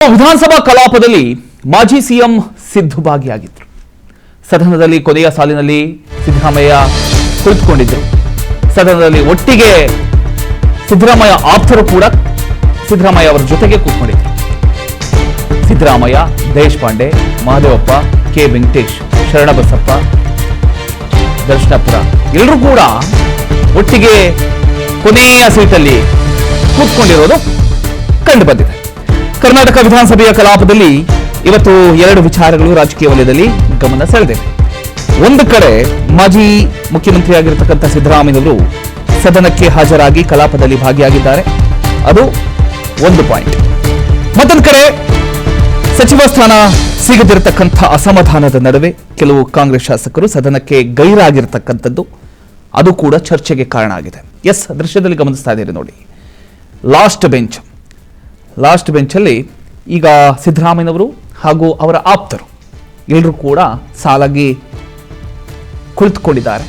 ವಿಧಾನಸಭಾ ಕಲಾಪದಲ್ಲಿ ಮಾಜಿ ಸಿಎಂ ಸಿದ್ದು ಭಾಗಿಯಾಗಿದ್ದರು. ಸದನದಲ್ಲಿ ಕೊನೆಯ ಸಾಲಿನಲ್ಲಿ ಸಿದ್ದರಾಮಯ್ಯ ಕುಳಿತುಕೊಂಡಿದ್ದರು. ಸದನದಲ್ಲಿ ಒಟ್ಟಿಗೆ ಸಿದ್ದರಾಮಯ್ಯ ಆಪ್ತರು ಕೂಡ ಸಿದ್ದರಾಮಯ್ಯ ಅವರ ಜೊತೆಗೆ ಕೂತ್ಕೊಂಡಿದ್ದರು. ಸಿದ್ದರಾಮಯ್ಯ, ದೇಶಪಾಂಡೆ, ಮಹದೇವಪ್ಪ, ಕೆ ವೆಂಕಟೇಶ್, ಶರಣಬಸಪ್ಪ, ದರ್ಶನಪುರ ಎಲ್ಲರೂ ಕೂಡ ಒಟ್ಟಿಗೆ ಕೊನೆಯ ಸೀಟಲ್ಲಿ ಕೂತ್ಕೊಂಡಿರೋದು ಕಂಡು ಬಂದಿದೆ. ಕರ್ನಾಟಕ ವಿಧಾನಸಭೆಯ ಕಲಾಪದಲ್ಲಿ ಇವತ್ತು ಎರಡು ವಿಚಾರಗಳು ರಾಜಕೀಯ ವಲಯದಲ್ಲಿ ಗಮನ ಸೆಳೆದಿವೆ. ಒಂದು ಕಡೆ ಮಾಜಿ ಮುಖ್ಯಮಂತ್ರಿಯಾಗಿರತಕ್ಕಂಥ ಸಿದ್ದರಾಮಯ್ಯನವರು ಸದನಕ್ಕೆ ಹಾಜರಾಗಿ ಕಲಾಪದಲ್ಲಿ ಭಾಗಿಯಾಗಿದ್ದಾರೆ, ಅದು ಒಂದು ಪಾಯಿಂಟ್. ಮತ್ತೊಂದು ಕಡೆ ಸಚಿವ ಸ್ಥಾನ ಸಿಗದಿರತಕ್ಕಂಥ ಅಸಮಾಧಾನದ ನಡುವೆ ಕೆಲವು ಕಾಂಗ್ರೆಸ್ ಶಾಸಕರು ಸದನಕ್ಕೆ ಗೈರಾಗಿರ್ತಕ್ಕಂಥದ್ದು, ಅದು ಕೂಡ ಚರ್ಚೆಗೆ ಕಾರಣ ಆಗಿದೆ. ಎಸ್, ದೃಶ್ಯದಲ್ಲಿ ಗಮನಿಸ್ತಾ ಇದ್ದೀರಿ ನೋಡಿ. ಲಾಸ್ಟ್ ಬೆಂಚಲ್ಲಿ ಈಗ ಸಿದ್ದರಾಮಯ್ಯನವರು ಹಾಗೂ ಅವರ ಆಪ್ತರು ಎಲ್ಲರೂ ಕೂಡ ಸಾಲಾಗಿ ಕುಳಿತುಕೊಂಡಿದ್ದಾರೆ.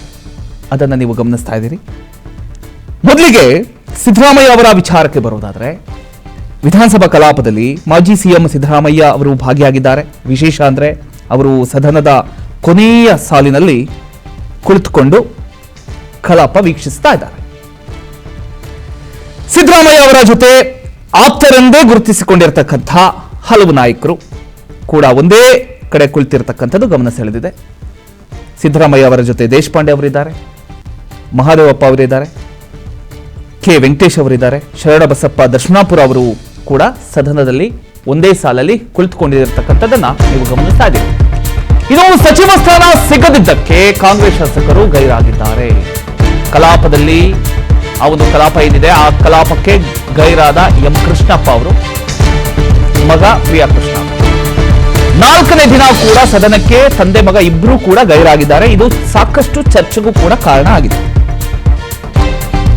ಅದನ್ನು ನೀವು ಗಮನಿಸ್ತಾ ಇದ್ದೀರಿ. ಮೊದಲಿಗೆ ಸಿದ್ದರಾಮಯ್ಯ ಅವರ ವಿಚಾರಕ್ಕೆ ಬರೋದಾದರೆ, ವಿಧಾನಸಭಾ ಕಲಾಪದಲ್ಲಿ ಮಾಜಿ ಸಿಎಂ ಸಿದ್ದರಾಮಯ್ಯ ಅವರು ಭಾಗಿಯಾಗಿದ್ದಾರೆ. ವಿಶೇಷ ಅಂದರೆ ಅವರು ಸದನದ ಕೊನೆಯ ಸಾಲಿನಲ್ಲಿ ಕುಳಿತುಕೊಂಡು ಕಲಾಪ ವೀಕ್ಷಿಸ್ತಾ ಇದ್ದಾರೆ. ಸಿದ್ದರಾಮಯ್ಯ ಅವರ ಜೊತೆ ಆಪ್ತರೆಂದೇ ಗುರುತಿಸಿಕೊಂಡಿರತಕ್ಕಂಥ ಹಲವು ನಾಯಕರು ಕೂಡ ಒಂದೇ ಕಡೆ ಕುಳಿತಿರತಕ್ಕಂಥದ್ದು ಗಮನ ಸೆಳೆದಿದೆ. ಸಿದ್ದರಾಮಯ್ಯ ಅವರ ಜೊತೆ ದೇಶಪಾಂಡೆ ಅವರಿದ್ದಾರೆ, ಮಹದೇವಪ್ಪ ಅವರಿದ್ದಾರೆ, ಕೆ ವೆಂಕಟೇಶ್ ಅವರಿದ್ದಾರೆ, ಶರಣಬಸಪ್ಪ, ದರ್ಶನಾಪುರ ಅವರು ಕೂಡ ಸದನದಲ್ಲಿ ಒಂದೇ ಸಾಲಲ್ಲಿ ಕುಳಿತುಕೊಂಡಿರತಕ್ಕಂಥದ್ದನ್ನ ನೀವು ಗಮನಿಸ್ತಾ ಇದ್ದೀರಿ. ಇದು ಸಚಿವ ಸ್ಥಾನ ಸಿಗದಿದ್ದಕ್ಕೆ ಕಾಂಗ್ರೆಸ್ ಶಾಸಕರು ಗೈರಾಗಿದ್ದಾರೆ. ಕಲಾಪದಲ್ಲಿ ಆ ಒಂದು ಕಲಾಪ ಏನಿದೆ, ಆ ಕಲಾಪಕ್ಕೆ ಗೈರಾದ ಎಂ ಕೃಷ್ಣಪ್ಪ ಅವರು ಮಗ ಪ್ರಿಯಾ ಕೃಷ್ಣ, 4ನೇ ದಿನ ಕೂಡ ಸದನಕ್ಕೆ ತಂದೆ ಮಗ ಇಬ್ಬರೂ ಕೂಡ ಗೈರಾಗಿದ್ದಾರೆ. ಇದು ಸಾಕಷ್ಟು ಚರ್ಚೆಗೂ ಕೂಡ ಕಾರಣ ಆಗಿದೆ.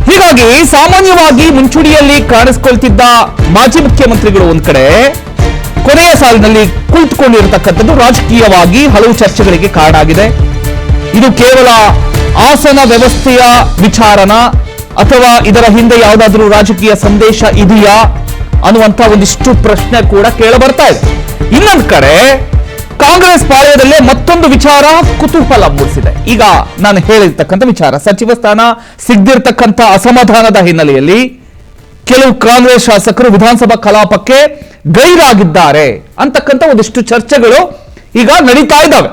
ಹೀಗಾಗಿ ಸಾಮಾನ್ಯವಾಗಿ ಮುಂಚೂಣಿಯಲ್ಲಿ ಕಾಣಿಸಿಕೊಳ್ತಿದ್ದ ಮಾಜಿ ಮುಖ್ಯಮಂತ್ರಿಗಳು ಒಂದ್ ಕಡೆ ಕೊನೆಯ ಸಾಲಿನಲ್ಲಿ ಕುಳಿತುಕೊಂಡಿರತಕ್ಕಂಥದ್ದು ರಾಜಕೀಯವಾಗಿ ಹಲವು ಚರ್ಚೆಗಳಿಗೆ ಕಾರಣ ಆಗಿದೆ. ಇದು ಕೇವಲ ಆಸನ ವ್ಯವಸ್ಥೆಯ ವಿಚಾರನ ಅಥವಾ ಇದರ ಹಿಂದೆ ಯಾವುದಾದ್ರೂ ರಾಜಕೀಯ ಸಂದೇಶ ಇದೆಯಾ ಅನ್ನುವಂತ ಒಂದಿಷ್ಟು ಪ್ರಶ್ನೆ ಕೂಡ ಕೇಳ ಬರ್ತಾ ಇದೆ. ಇನ್ನೊಂದು ಕಡೆ ಕಾಂಗ್ರೆಸ್ ಪಾಳ್ಯದಲ್ಲೇ ಮತ್ತೊಂದು ವಿಚಾರ ಕುತೂಹಲ ಮೂಡಿಸಿದೆ. ಈಗ ನಾನು ಹೇಳಿರ್ತಕ್ಕಂಥ ವಿಚಾರ, ಸಚಿವ ಸ್ಥಾನ ಸಿಗದಿರ್ತಕ್ಕಂಥ ಅಸಮಾಧಾನದ ಹಿನ್ನೆಲೆಯಲ್ಲಿ ಕೆಲವು ಕಾಂಗ್ರೆಸ್ ಶಾಸಕರು ವಿಧಾನಸಭಾ ಕಲಾಪಕ್ಕೆ ಗೈರಾಗಿದ್ದಾರೆ ಅಂತಕ್ಕಂಥ ಒಂದಿಷ್ಟು ಚರ್ಚೆಗಳು ಈಗ ನಡೀತಾ ಇದ್ದಾವೆ.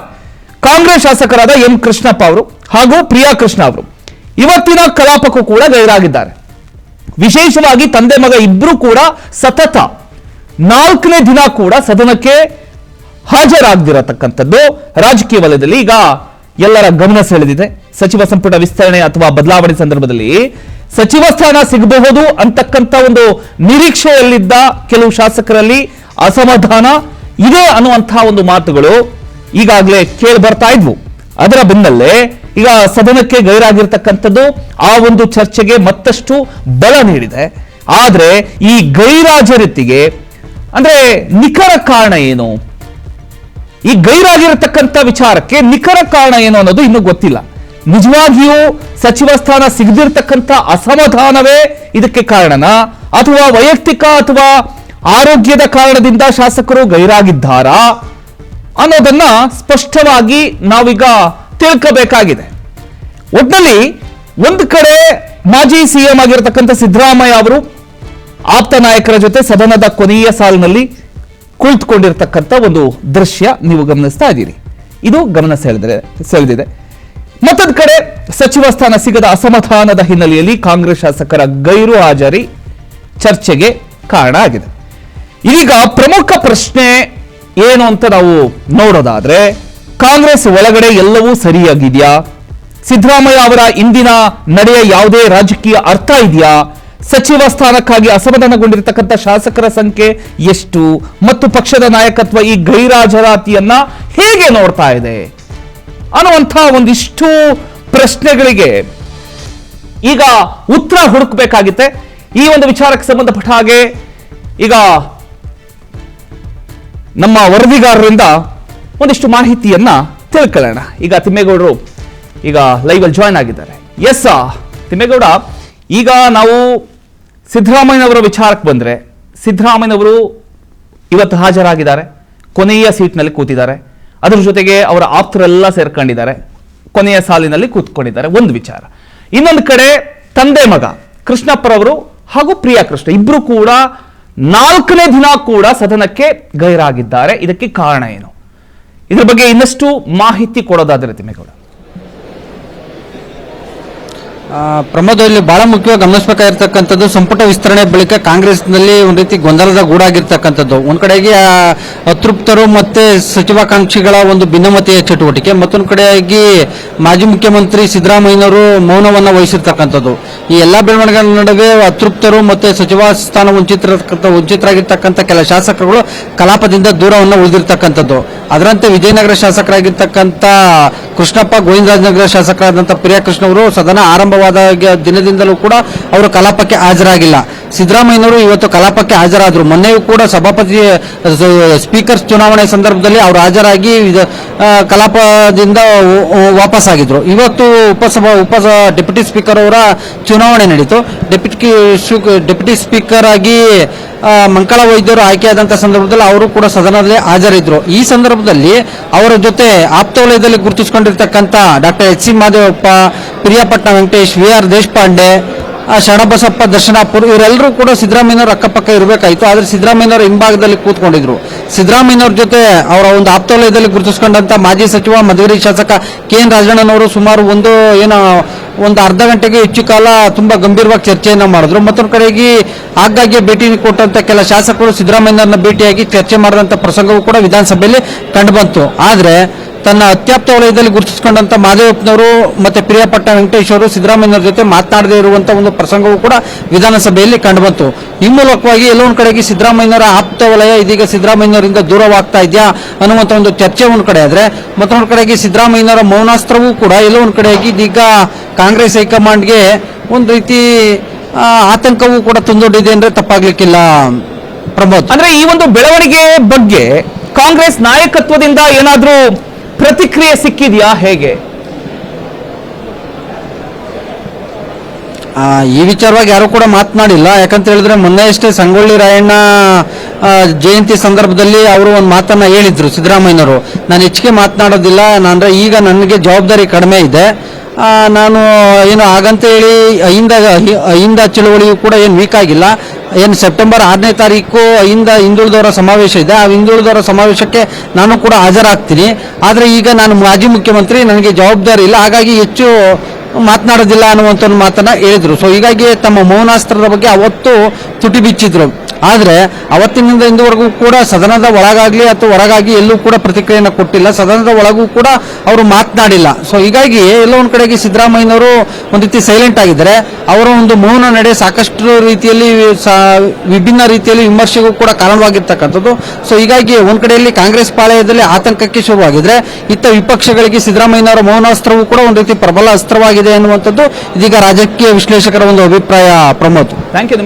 ಕಾಂಗ್ರೆಸ್ ಶಾಸಕರಾದ ಎಂ ಕೃಷ್ಣಪ್ಪ ಅವರು ಹಾಗೂ ಪ್ರಿಯಾ ಕೃಷ್ಣ ಅವರು ಇವತ್ತಿನ ಕಲಾಪಕ್ಕೂ ಕೂಡ ಗೈರಾಗಿದ್ದಾರೆ. ವಿಶೇಷವಾಗಿ ತಂದೆ ಮಗ ಇಬ್ಬರು ಕೂಡ ಸತತ 4ನೇ ದಿನ ಕೂಡ ಸದನಕ್ಕೆ ಹಾಜರಾಗದಿರತಕ್ಕಂಥದ್ದು ರಾಜಕೀಯ ವಲಯದಲ್ಲಿ ಈಗ ಎಲ್ಲರ ಗಮನ ಸೆಳೆದಿದೆ. ಸಚಿವ ಸಂಪುಟ ವಿಸ್ತರಣೆ ಅಥವಾ ಬದಲಾವಣೆ ಸಂದರ್ಭದಲ್ಲಿ ಸಚಿವ ಸ್ಥಾನ ಸಿಗಬಹುದು ಅಂತಕ್ಕಂಥ ಒಂದು ನಿರೀಕ್ಷೆಯಲ್ಲಿದ್ದ ಕೆಲವು ಶಾಸಕರಲ್ಲಿ ಅಸಮಾಧಾನ ಇದೆ ಅನ್ನುವಂತಹ ಒಂದು ಮಾತುಗಳು ಈಗಾಗಲೇ ಕೇಳಿ ಬರ್ತಾ ಇದ್ವು. ಅದರ ಬೆನ್ನಲ್ಲೇ ಈಗ ಸದನಕ್ಕೆ ಗೈರಾಗಿರ್ತಕ್ಕಂಥದ್ದು ಆ ಒಂದು ಚರ್ಚೆಗೆ ಮತ್ತಷ್ಟು ಬಲ ನೀಡಿದೆ. ಆದ್ರೆ ಈ ಗೈರಾಜರಿತಿಗೆ ಅಂದ್ರೆ ನಿಖರ ಕಾರಣ ಏನು, ಈ ಗೈರಾಗಿರತಕ್ಕಂಥ ವಿಚಾರಕ್ಕೆ ನಿಖರ ಕಾರಣ ಏನು ಅನ್ನೋದು ಇನ್ನೂ ಗೊತ್ತಿಲ್ಲ. ನಿಜವಾಗಿಯೂ ಸಚಿವ ಸ್ಥಾನ ಸಿಗದಿರ್ತಕ್ಕಂಥ ಅಸಮಾಧಾನವೇ ಇದಕ್ಕೆ ಕಾರಣನಾ ಅಥವಾ ವೈಯಕ್ತಿಕ ಅಥವಾ ಆರೋಗ್ಯದ ಕಾರಣದಿಂದ ಶಾಸಕರು ಗೈರಾಗಿದ್ದಾರಾ ಅನ್ನೋದನ್ನ ಸ್ಪಷ್ಟವಾಗಿ ನಾವೀಗ ತಿಳ್ಕಬೇಕಾಗಿದೆ. ಒಟ್ಟಿನಲ್ಲಿ ಒಂದು ಕಡೆ ಮಾಜಿ ಸಿಎಂ ಆಗಿರತಕ್ಕಂಥ ಸಿದ್ದರಾಮಯ್ಯ ಅವರು ಆಪ್ತ ನಾಯಕರ ಜೊತೆ ಸದನದ ಕೊನೆಯ ಸಾಲಿನಲ್ಲಿ ಕುಳಿತುಕೊಂಡಿರ್ತಕ್ಕಂಥ ಒಂದು ದೃಶ್ಯ ನೀವು ಗಮನಿಸ್ತಾ ಇದ್ದೀರಿ. ಇದು ಗಮನ ಸೆಳೆದಿದೆ. ಮತ್ತೊಂದು ಕಡೆ ಸಚಿವ ಸ್ಥಾನ ಸಿಗದ ಅಸಮಾಧಾನದ ಹಿನ್ನೆಲೆಯಲ್ಲಿ ಕಾಂಗ್ರೆಸ್ ಶಾಸಕರ ಗೈರು ಹಾಜರಿ ಚರ್ಚೆಗೆ ಕಾರಣ ಆಗಿದೆ. ಈಗ ಪ್ರಮುಖ ಪ್ರಶ್ನೆ ಏನು ಅಂತ ನಾವು ನೋಡೋದಾದ್ರೆ, ಕಾಂಗ್ರೆಸ್ ಒಳಗಡೆ ಎಲ್ಲವೂ ಸರಿಯಾಗಿದೆಯಾ? ಸಿದ್ದರಾಮಯ್ಯ ಅವರ ಇಂದಿನ ನಡೆಯ ಯಾವುದೇ ರಾಜಕೀಯ ಅರ್ಥ ಇದೆಯಾ? ಸಚಿವ ಸ್ಥಾನಕ್ಕಾಗಿ ಅಸಮಾಧಾನಗೊಂಡಿರತಕ್ಕಂಥ ಶಾಸಕರ ಸಂಖ್ಯೆ ಎಷ್ಟು ಮತ್ತು ಪಕ್ಷದ ನಾಯಕತ್ವ ಈ ಗೈರಾಜರಾತಿಯನ್ನ ಹೇಗೆ ನೋಡ್ತಾ ಇದೆ ಅನ್ನುವಂತಹ ಒಂದಿಷ್ಟು ಪ್ರಶ್ನೆಗಳಿಗೆ ಈಗ ಉತ್ತರ ಹುಡುಕಬೇಕಾಗಿದೆ. ಈ ಒಂದು ವಿಚಾರಕ್ಕೆ ಸಂಬಂಧಪಟ್ಟ ಹಾಗೆ ಈಗ ನಮ್ಮ ವರದಿಗಾರರಿಂದ ಒಂದಿಷ್ಟು ಮಾಹಿತಿಯನ್ನ ತಿಳ್ಕೊಳ್ಳೋಣ. ಈಗ ತಿಮ್ಮೇಗೌಡರು ಈಗ ಲೈವ್ ಅಲ್ಲಿ ಜಾಯ್ನ್ ಆಗಿದ್ದಾರೆ. ಎಸ್ ತಿಮ್ಮೇಗೌಡ, ಈಗ ನಾವು ಸಿದ್ದರಾಮಯ್ಯನವರ ವಿಚಾರಕ್ಕೆ ಬಂದ್ರೆ, ಸಿದ್ದರಾಮಯ್ಯನವರು ಇವತ್ತು ಹಾಜರಾಗಿದ್ದಾರೆ, ಕೊನೆಯ ಸೀಟ್ನಲ್ಲಿ ಕೂತಿದ್ದಾರೆ. ಅದ್ರ ಜೊತೆಗೆ ಅವರ ಆಪ್ತರೆಲ್ಲ ಸೇರ್ಕೊಂಡಿದ್ದಾರೆ, ಕೊನೆಯ ಸಾಲಿನಲ್ಲಿ ಕೂತ್ಕೊಂಡಿದ್ದಾರೆ. ಒಂದು ವಿಚಾರ. ಇನ್ನೊಂದು ಕಡೆ ತಂದೆ ಮಗ ಕೃಷ್ಣಪ್ಪರವರು ಹಾಗೂ ಪ್ರಿಯಾ ಕೃಷ್ಣ ಇಬ್ರು ಕೂಡ 4ನೇ ದಿನ ಕೂಡ ಸದನಕ್ಕೆ ಗೈರಾಗಿದ್ದಾರೆ. ಇದಕ್ಕೆ ಕಾರಣ ಏನು? ಇದ್ರ ಬಗ್ಗೆ ಇನ್ನಷ್ಟು ಮಾಹಿತಿ ಕೊಡೋದಾದ್ರೆ ತಿಮ್ಮೇಗೌಡ. ಪ್ರಮೋದ್, ಇಲ್ಲಿ ಬಹಳ ಮುಖ್ಯವಾಗಿ ಗಮನಿಸಬೇಕಾಗಿರ್ತಕ್ಕಂಥದ್ದು ಸಂಪುಟ ವಿಸ್ತರಣೆ ಬಳಿಕ ಕಾಂಗ್ರೆಸ್ನಲ್ಲಿ ಒಂದು ರೀತಿ ಗೊಂದಲದ ಗೂಡಾಗಿರ್ತಕ್ಕಂಥದ್ದು. ಒಂದ್ ಕಡೆಗೆ ಅತೃಪ್ತರು ಮತ್ತೆ ಸಚಿವಾಕಾಂಕ್ಷಿಗಳ ಒಂದು ಭಿನ್ನಮತೀಯ ಚಟುವಟಿಕೆ, ಮತ್ತೊಂದು ಕಡೆಯಾಗಿ ಮಾಜಿ ಮುಖ್ಯಮಂತ್ರಿ ಸಿದ್ದರಾಮಯ್ಯನವರು ಮೌನವನ್ನ ವಹಿಸಿರ್ತಕ್ಕಂಥದ್ದು. ಈ ಎಲ್ಲಾ ಬೆಳವಣಿಗೆಗಳ ನಡುವೆ ಅತೃಪ್ತರು ಮತ್ತೆ ಸಚಿವ ಸ್ಥಾನ ವಂಚಿತರಾಗಿರ್ತಕ್ಕಂಥ ಕೆಲ ಶಾಸಕರುಗಳು ಕಲಾಪದಿಂದ ದೂರವನ್ನು ಉಳಿದಿರ್ತಕ್ಕಂಥದ್ದು. ಅದರಂತೆ ವಿಜಯನಗರ ಶಾಸಕರಾಗಿರ್ತಕ್ಕಂಥ ಕೃಷ್ಣಪ್ಪ, ಗೋವಿಂದರಾಜನಗರ ಶಾಸಕರಾದಂಥ ಪ್ರಿಯಾ ಕೃಷ್ಣ ಅವರು ಸದನ ಆರಂಭವಾದ ದಿನದಿಂದಲೂ ಕೂಡ ಅವರು ಕಲಾಪಕ್ಕೆ ಹಾಜರಾಗಿಲ್ಲ. ಸಿದ್ದರಾಮಯ್ಯನವರು ಇವತ್ತು ಕಲಾಪಕ್ಕೆ ಹಾಜರಾದರು. ಮೊನ್ನೆಯೂ ಕೂಡ ಸಭಾಪತಿ ಸ್ಪೀಕರ್ ಚುನಾವಣೆ ಸಂದರ್ಭದಲ್ಲಿ ಅವರು ಹಾಜರಾಗಿ ಕಲಾಪದಿಂದ ವಾಪಸ್ ಆಗಿದ್ರು. ಇವತ್ತು ಡೆಪ್ಯೂಟಿ ಸ್ಪೀಕರ್ ಅವರ ಚುನಾವಣೆ ನಡೀತು. ಡೆಪ್ಯೂಟಿ ಸ್ಪೀಕರ್ ಆಗಿ ಮಂಕಳ ವೈದ್ಯರು ಆಯ್ಕೆಯಾದಂತಹ ಸಂದರ್ಭದಲ್ಲಿ ಅವರು ಕೂಡ ಸದನದಲ್ಲಿ ಹಾಜರಿದ್ರು. ಈ ಸಂದರ್ಭದಲ್ಲಿ ಅವರ ಜೊತೆ ಆಪ್ತ ವಲಯದಲ್ಲಿ ಗುರುತಿಸಿಕೊಂಡಿರ್ತಕ್ಕಂಥ ಡಾಕ್ಟರ್ ಎಚ್.ಸಿ. ಮಾದೇವಪ್ಪ, ಪ್ರಿಯಾಪಟ್ನ ವೆಂಕಟೇಶ್, ವಿ.ಆರ್. ದೇಶಪಾಂಡೆ, ಶರಣಬಸಪ್ಪ ದರ್ಶನಾಪುರ್ ಇವರೆಲ್ಲರೂ ಕೂಡ ಸಿದ್ದರಾಮಯ್ಯನವರು ಅಕ್ಕಪಕ್ಕ ಇರಬೇಕಾಯಿತು. ಆದ್ರೆ ಸಿದ್ದರಾಮಯ್ಯನವರು ಹಿಂಭಾಗದಲ್ಲಿ ಕೂತ್ಕೊಂಡಿದ್ರು. ಸಿದ್ದರಾಮಯ್ಯನವ್ರ ಜೊತೆ ಅವರ ಒಂದು ಆಪ್ತ ವಲಯದಲ್ಲಿ ಗುರುತಿಸಿಕೊಂಡಂತ ಮಾಜಿ ಸಚಿವ ಮಧುಗಿರಿ ಶಾಸಕ ಕೆ.ಎನ್. ರಾಜಣ್ಣನವರು ಸುಮಾರು ಒಂದು ಅರ್ಧ ಗಂಟೆಗೆ ಹೆಚ್ಚು ಕಾಲ ತುಂಬಾ ಗಂಭೀರವಾಗಿ ಚರ್ಚೆಯನ್ನ ಮಾಡಿದ್ರು. ಮತ್ತೊಂದು ಕಡೆಗೆ ಆಗಾಗ್ಗೆ ಭೇಟಿ ಕೊಟ್ಟಂತ ಕೆಲ ಶಾಸಕರು ಸಿದ್ದರಾಮಯ್ಯನವರನ್ನ ಭೇಟಿಯಾಗಿ ಚರ್ಚೆ ಮಾಡಿದಂತ ಪ್ರಸಂಗವೂ ಕೂಡ ವಿಧಾನಸಭೆಯಲ್ಲಿ ಕಂಡುಬಂತು. ಆದ್ರೆ ತನ್ನ ಅತ್ಯಾಪ್ತ ವಲಯದಲ್ಲಿ ಗುರುತಿಸಿಕೊಂಡಂತ ಮಾದೇವಪ್ಪನವರು ಮತ್ತೆ ಪ್ರಿಯಾಪಟ್ಟ ವೆಂಕಟೇಶ್ ಅವರು ಸಿದ್ದರಾಮಯ್ಯನವರ ಜೊತೆ ಮಾತನಾಡದೇ ಇರುವಂತಹ ಒಂದು ಪ್ರಸಂಗವೂ ಕೂಡ ವಿಧಾನಸಭೆಯಲ್ಲಿ ಕಂಡುಬಂತು. ಈ ಮೂಲಕವಾಗಿ ಎಲ್ಲೋ ಒಂದು ಕಡೆಗೆ ಸಿದ್ದರಾಮಯ್ಯನವರ ಆಪ್ತ ವಲಯ ಇದೀಗ ಸಿದ್ದರಾಮಯ್ಯನವರಿಂದ ದೂರವಾಗ್ತಾ ಇದೆಯಾ ಅನ್ನುವಂತ ಒಂದು ಚರ್ಚೆ ಒಂದು ಕಡೆ ಆದ್ರೆ, ಮತ್ತೊಂದು ಕಡೆಗೆ ಸಿದ್ದರಾಮಯ್ಯನವರ ಮೌನಾಸ್ತ್ರವೂ ಕೂಡ ಎಲ್ಲೋ ಒಂದು ಕಡೆಗೆ ಇದೀಗ ಕಾಂಗ್ರೆಸ್ ಹೈಕಮಾಂಡ್ಗೆ ಒಂದು ರೀತಿ ಆತಂಕವೂ ಕೂಡ ತಂದೊಡ್ಡಿದೆ ಅಂದ್ರೆ ತಪ್ಪಾಗ್ಲಿಕ್ಕಿಲ್ಲ ಪ್ರಮೋದ್. ಅಂದ್ರೆ ಈ ಒಂದು ಬೆಳವಣಿಗೆ ಬಗ್ಗೆ ಕಾಂಗ್ರೆಸ್ ನಾಯಕತ್ವದಿಂದ ಏನಾದ್ರೂ ಪ್ರತಿಕ್ರಿಯೆ ಸಿಕ್ಕಿದ್ಯಾ, ಹೇಗೆ? ಈ ವಿಚಾರವಾಗಿ ಯಾರು ಕೂಡ ಮಾತನಾಡಿಲ್ಲ. ಯಾಕಂತ ಹೇಳಿದ್ರೆ ಮೊನ್ನೆ ಅಷ್ಟೇ ಸಂಗೊಳ್ಳಿ ರಾಯಣ್ಣ ಜಯಂತಿ ಸಂದರ್ಭದಲ್ಲಿ ಅವರು ಒಂದು ಮಾತನ್ನ ಹೇಳಿದ್ರು ಸಿದ್ದರಾಮಯ್ಯನವರು, ನಾನು ಹೆಚ್ಚಿಗೆ ಮಾತನಾಡೋದಿಲ್ಲ, ಅಂದ್ರೆ ಈಗ ನನಗೆ ಜವಾಬ್ದಾರಿ ಕಡಿಮೆ ಇದೆ, ನಾನು ಏನು ಹಾಗಂತ ಹೇಳಿ ಅಹಿಂದ ಚಳವಳಿಯು ಕೂಡ ಏನು ವೀಕ್ ಆಗಿಲ್ಲ. ಏನು ಸೆಪ್ಟೆಂಬರ್ 6ನೇ ತಾರೀಕು ಹಿಂದುಳಿದವರ ಸಮಾವೇಶ ಇದೆ, ಆ ಹಿಂದುಳಿದವರ ಸಮಾವೇಶಕ್ಕೆ ನಾನು ಕೂಡ ಹಾಜರಾಗ್ತೀನಿ. ಆದ್ರೆ ಈಗ ನಾನು ಮಾಜಿ ಮುಖ್ಯಮಂತ್ರಿ, ನನಗೆ ಜವಾಬ್ದಾರಿ ಇಲ್ಲ, ಹಾಗಾಗಿ ಹೆಚ್ಚು ಮಾತನಾಡೋದಿಲ್ಲ ಅನ್ನುವಂಥ ಒಂದು ಮಾತನ್ನ ಹೇಳಿದ್ರು. ಸೊ ಹೀಗಾಗಿ ತಮ್ಮ ಮೌನಾಸ್ತ್ರದ ಬಗ್ಗೆ ಅವತ್ತು ತುಟಿ ಬಿಚ್ಚಿದ್ರು. ಆದ್ರೆ ಅವತ್ತಿನಿಂದ ಇಂದುವರೆಗೂ ಕೂಡ ಸದನದ ಒಳಗಾಗ್ಲಿ ಅಥವಾ ಹೊರಗಾಗಿ ಎಲ್ಲೂ ಕೂಡ ಪ್ರತಿಕ್ರಿಯೆಯನ್ನು ಕೊಟ್ಟಿಲ್ಲ. ಸದನದ ಒಳಗೂ ಕೂಡ ಅವರು ಮಾತನಾಡಿಲ್ಲ. ಸೊ ಹೀಗಾಗಿ ಎಲ್ಲೋ ಒಂದ್ ಕಡೆಗೆ ಸಿದ್ದರಾಮಯ್ಯನವರು ಒಂದು ರೀತಿ ಸೈಲೆಂಟ್ ಆಗಿದ್ದಾರೆ. ಅವರ ಒಂದು ಮೌನ ನಡೆ ಸಾಕಷ್ಟು ರೀತಿಯಲ್ಲಿ ವಿಭಿನ್ನ ರೀತಿಯಲ್ಲಿ ವಿಮರ್ಶೆಗೂ ಕೂಡ ಕಾರಣವಾಗಿರ್ತಕ್ಕಂಥದ್ದು. ಸೊ ಹೀಗಾಗಿ ಒಂದ್ ಕಡೆಯಲ್ಲಿ ಕಾಂಗ್ರೆಸ್ ಪಾಳೆಯದಲ್ಲಿ ಆತಂಕಕ್ಕೆ ಶುರುವಾಗಿದ್ರೆ, ಇತ್ತ ವಿಪಕ್ಷಗಳಿಗೆ ಸಿದ್ದರಾಮಯ್ಯನವರ ಮೌನಾಸ್ತ್ರವೂ ಕೂಡ ಒಂದು ರೀತಿ ಪ್ರಬಲ ಅಸ್ತ್ರವಾಗಿದೆ ಅನ್ನುವಂಥದ್ದು ಇದೀಗ ರಾಜಕೀಯ ವಿಶ್ಲೇಷಕರ ಒಂದು ಅಭಿಪ್ರಾಯ. Pramod, thank you.